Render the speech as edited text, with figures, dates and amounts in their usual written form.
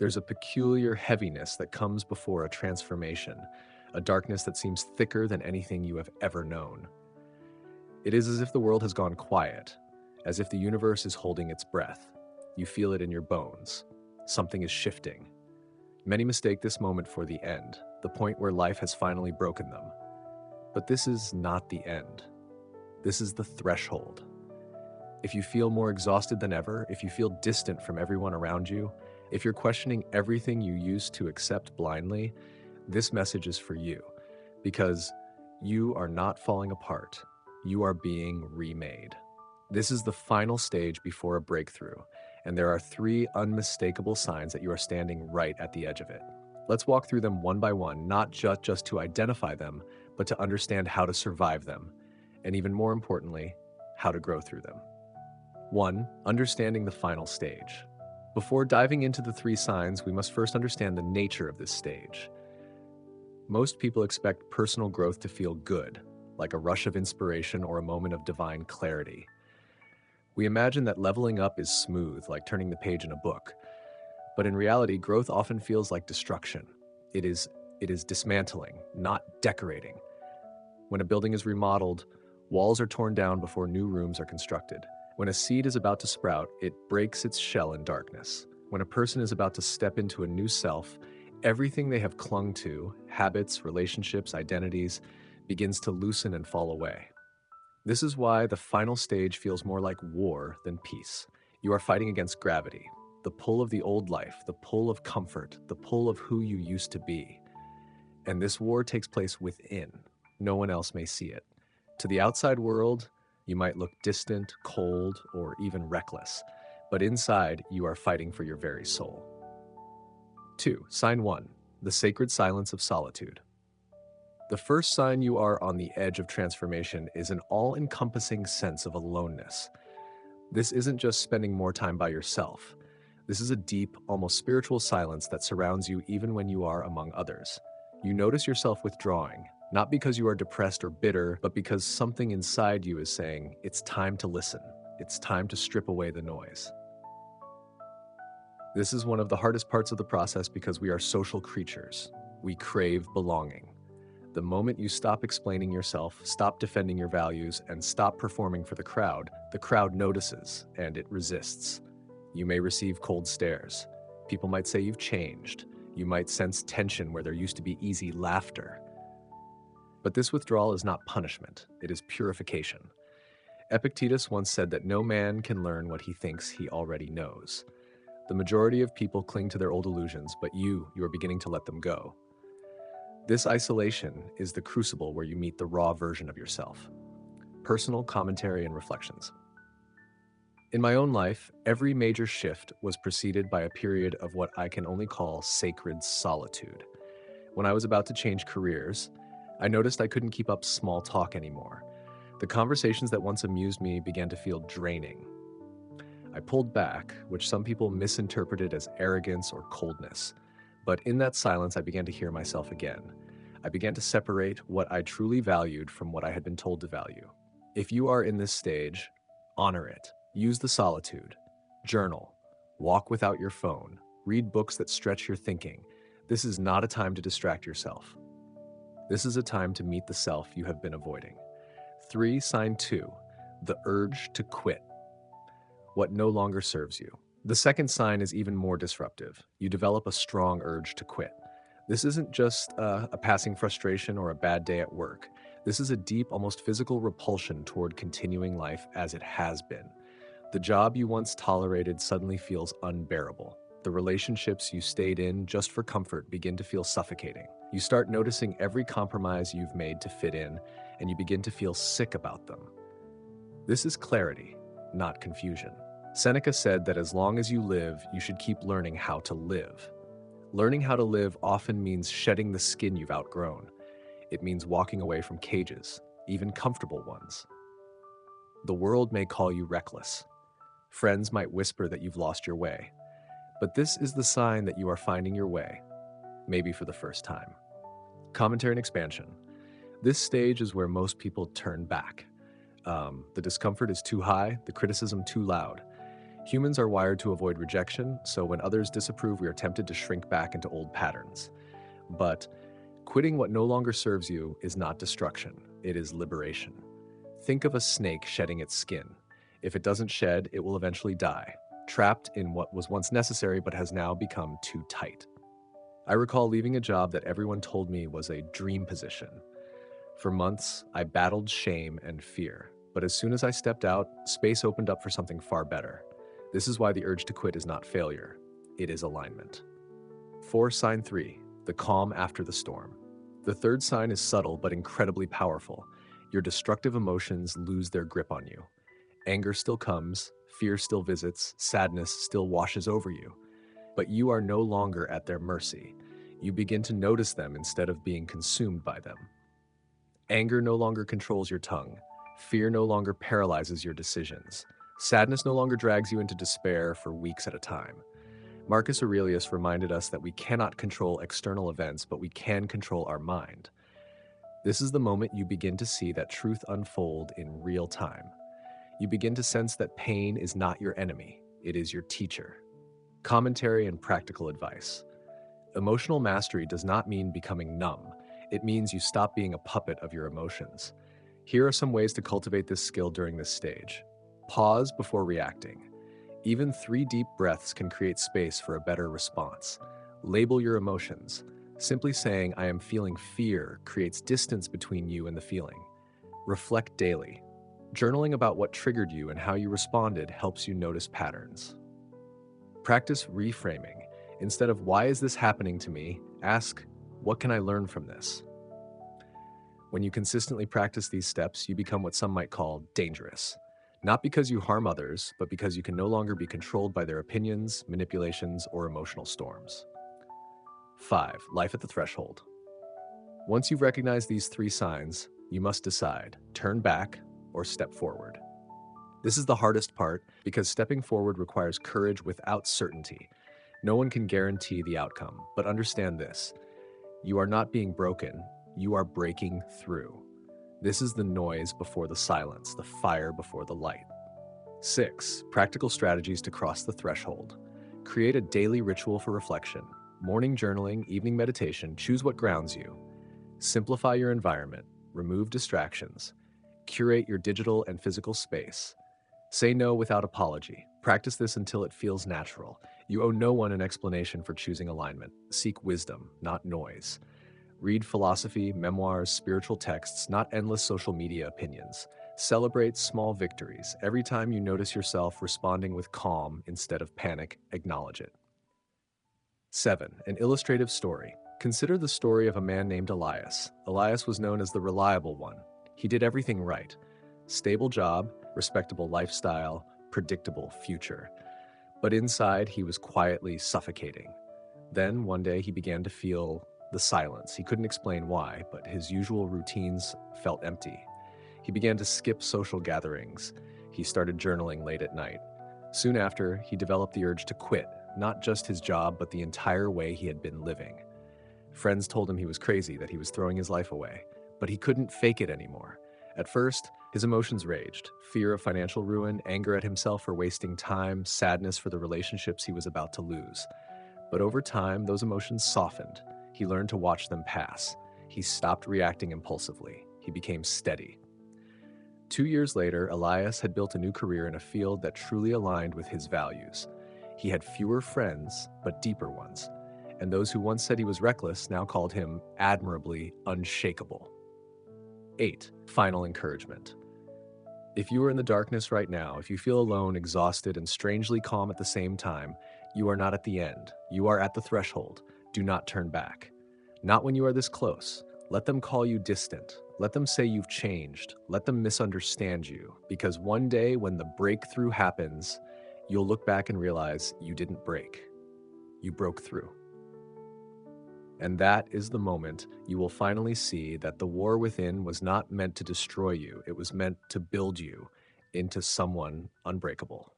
There's a peculiar heaviness that comes before a transformation, a darkness that seems thicker than anything you have ever known. It is as if the world has gone quiet, as if the universe is holding its breath. You feel it in your bones. Something is shifting. Many mistake this moment for the end, the point where life has finally broken them. But this is not the end. This is the threshold. If you feel more exhausted than ever, if you feel distant from everyone around you, if you're questioning everything you used to accept blindly, this message is for you, because you are not falling apart. You are being remade. This is the final stage before a breakthrough, and there are three unmistakable signs that you are standing right at the edge of it. Let's walk through them one by one, not just to identify them, but to understand how to survive them, and even more importantly, how to grow through them. 1. Understanding the final stage. Before diving into the three signs, we must first understand the nature of this stage. Most people expect personal growth to feel good, like a rush of inspiration or a moment of divine clarity. We imagine that leveling up is smooth, like turning the page in a book. But in reality, growth often feels like destruction. It is dismantling, not decorating. When a building is remodeled, walls are torn down before new rooms are constructed. When a seed is about to sprout, it breaks its shell in darkness. When a person is about to step into a new self, everything they have clung to, habits, relationships, identities, begins to loosen and fall away. This is why the final stage feels more like war than peace. You are fighting against gravity, the pull of the old life, the pull of comfort, the pull of who you used to be. And this war takes place within. No one else may see it. To the outside world, you might look distant, cold, or even reckless, but inside, you are fighting for your very soul. 2. Sign 1. The sacred silence of solitude. The first sign you are on the edge of transformation is an all-encompassing sense of aloneness. This isn't just spending more time by yourself. This is a deep, almost spiritual silence that surrounds you even when you are among others. You notice yourself withdrawing, not because you are depressed or bitter, but because something inside you is saying, it's time to listen. It's time to strip away the noise. This is one of the hardest parts of the process because we are social creatures. We crave belonging. The moment you stop explaining yourself, stop defending your values, and stop performing for the crowd notices and it resists. You may receive cold stares. People might say you've changed. You might sense tension where there used to be easy laughter. But this withdrawal is not punishment, it is purification. Epictetus once said that no man can learn what he thinks he already knows. The majority of people cling to their old illusions, but you are beginning to let them go. This isolation is the crucible where you meet the raw version of yourself. Personal commentary and reflections. In my own life, every major shift was preceded by a period of what I can only call sacred solitude. When I was about to change careers, I noticed I couldn't keep up small talk anymore. The conversations that once amused me began to feel draining. I pulled back, which some people misinterpreted as arrogance or coldness. But in that silence, I began to hear myself again. I began to separate what I truly valued from what I had been told to value. If you are in this stage, honor it. Use the solitude. Journal. Walk without your phone. Read books that stretch your thinking. This is not a time to distract yourself. This is a time to meet the self you have been avoiding. 3. Sign 2. The urge to quit. What no longer serves you. The second sign is even more disruptive. You develop a strong urge to quit. This isn't just a passing frustration or a bad day at work. This is a deep, almost physical repulsion toward continuing life as it has been. The job you once tolerated suddenly feels unbearable. The relationships you stayed in just for comfort begin to feel suffocating. You start noticing every compromise you've made to fit in, and you begin to feel sick about them. This is clarity, not confusion. Seneca said that as long as you live, you should keep learning how to live. Learning how to live often means shedding the skin you've outgrown. It means walking away from cages, even comfortable ones. The world may call you reckless. Friends might whisper that you've lost your way. But this is the sign that you are finding your way, maybe for the first time. Commentary and expansion. This stage is where most people turn back. The discomfort is too high, the criticism too loud. Humans are wired to avoid rejection, so when others disapprove, we are tempted to shrink back into old patterns. But quitting what no longer serves you is not destruction, it is liberation. Think of a snake shedding its skin. If it doesn't shed, it will eventually die, trapped in what was once necessary but has now become too tight. I recall leaving a job that everyone told me was a dream position. For months, I battled shame and fear, but as soon as I stepped out, space opened up for something far better. This is why the urge to quit is not failure, it is alignment. Sign 3, the calm after the storm. The third sign is subtle but incredibly powerful. Your destructive emotions lose their grip on you. Anger still comes, fear still visits, sadness still washes over you. But you are no longer at their mercy. You begin to notice them instead of being consumed by them. Anger no longer controls your tongue. Fear no longer paralyzes your decisions. Sadness no longer drags you into despair for weeks at a time. Marcus Aurelius reminded us that we cannot control external events, but we can control our mind. This is the moment you begin to see that truth unfold in real time. You begin to sense that pain is not your enemy, it is your teacher. Commentary and practical advice. Emotional mastery does not mean becoming numb. It means you stop being a puppet of your emotions. Here are some ways to cultivate this skill during this stage. Pause before reacting. Even 3 deep breaths can create space for a better response. Label your emotions. Simply saying, "I am feeling fear," creates distance between you and the feeling. Reflect daily. Journaling about what triggered you and how you responded helps you notice patterns. Practice reframing. Instead of "Why is this happening to me?" ask, "What can I learn from this?" When you consistently practice these steps, you become what some might call dangerous. Not because you harm others, but because you can no longer be controlled by their opinions, manipulations, or emotional storms. 5. Life at the threshold. Once you've recognized these 3 signs, you must decide: turn back or step forward. This is the hardest part because stepping forward requires courage without certainty. No one can guarantee the outcome, but understand this: you are not being broken, you are breaking through. This is the noise before the silence, the fire before the light. 6. Practical strategies to cross the threshold. Create a daily ritual for reflection. Morning journaling, evening meditation, choose what grounds you. Simplify your environment, remove distractions. Curate your digital and physical space. Say no without apology. Practice this until it feels natural. You owe no one an explanation for choosing alignment. Seek wisdom, not noise. Read philosophy, memoirs, spiritual texts, not endless social media opinions. Celebrate small victories. Every time you notice yourself responding with calm instead of panic, acknowledge it. 7. An illustrative story. Consider the story of a man named Elias. Elias was known as the reliable one. He did everything right. Stable job, respectable lifestyle, predictable future. But inside, he was quietly suffocating. Then, one day, he began to feel the silence. He couldn't explain why, but his usual routines felt empty. He began to skip social gatherings. He started journaling late at night. Soon after, he developed the urge to quit, not just his job, but the entire way he had been living. Friends told him he was crazy, that he was throwing his life away, but he couldn't fake it anymore. At first, his emotions raged: fear of financial ruin, anger at himself for wasting time, sadness for the relationships he was about to lose. But over time, those emotions softened. He learned to watch them pass. He stopped reacting impulsively. He became steady. 2 years later, Elias had built a new career in a field that truly aligned with his values. He had fewer friends, but deeper ones. And those who once said he was reckless now called him admirably unshakable. 8. Final encouragement. If you are in the darkness right now, if you feel alone, exhausted, and strangely calm at the same time, you are not at the end. You are at the threshold. Do not turn back. Not when you are this close. Let them call you distant. Let them say you've changed. Let them misunderstand you. Because one day when the breakthrough happens, you'll look back and realize you didn't break. You broke through. And that is the moment you will finally see that the war within was not meant to destroy you. It was meant to build you into someone unbreakable.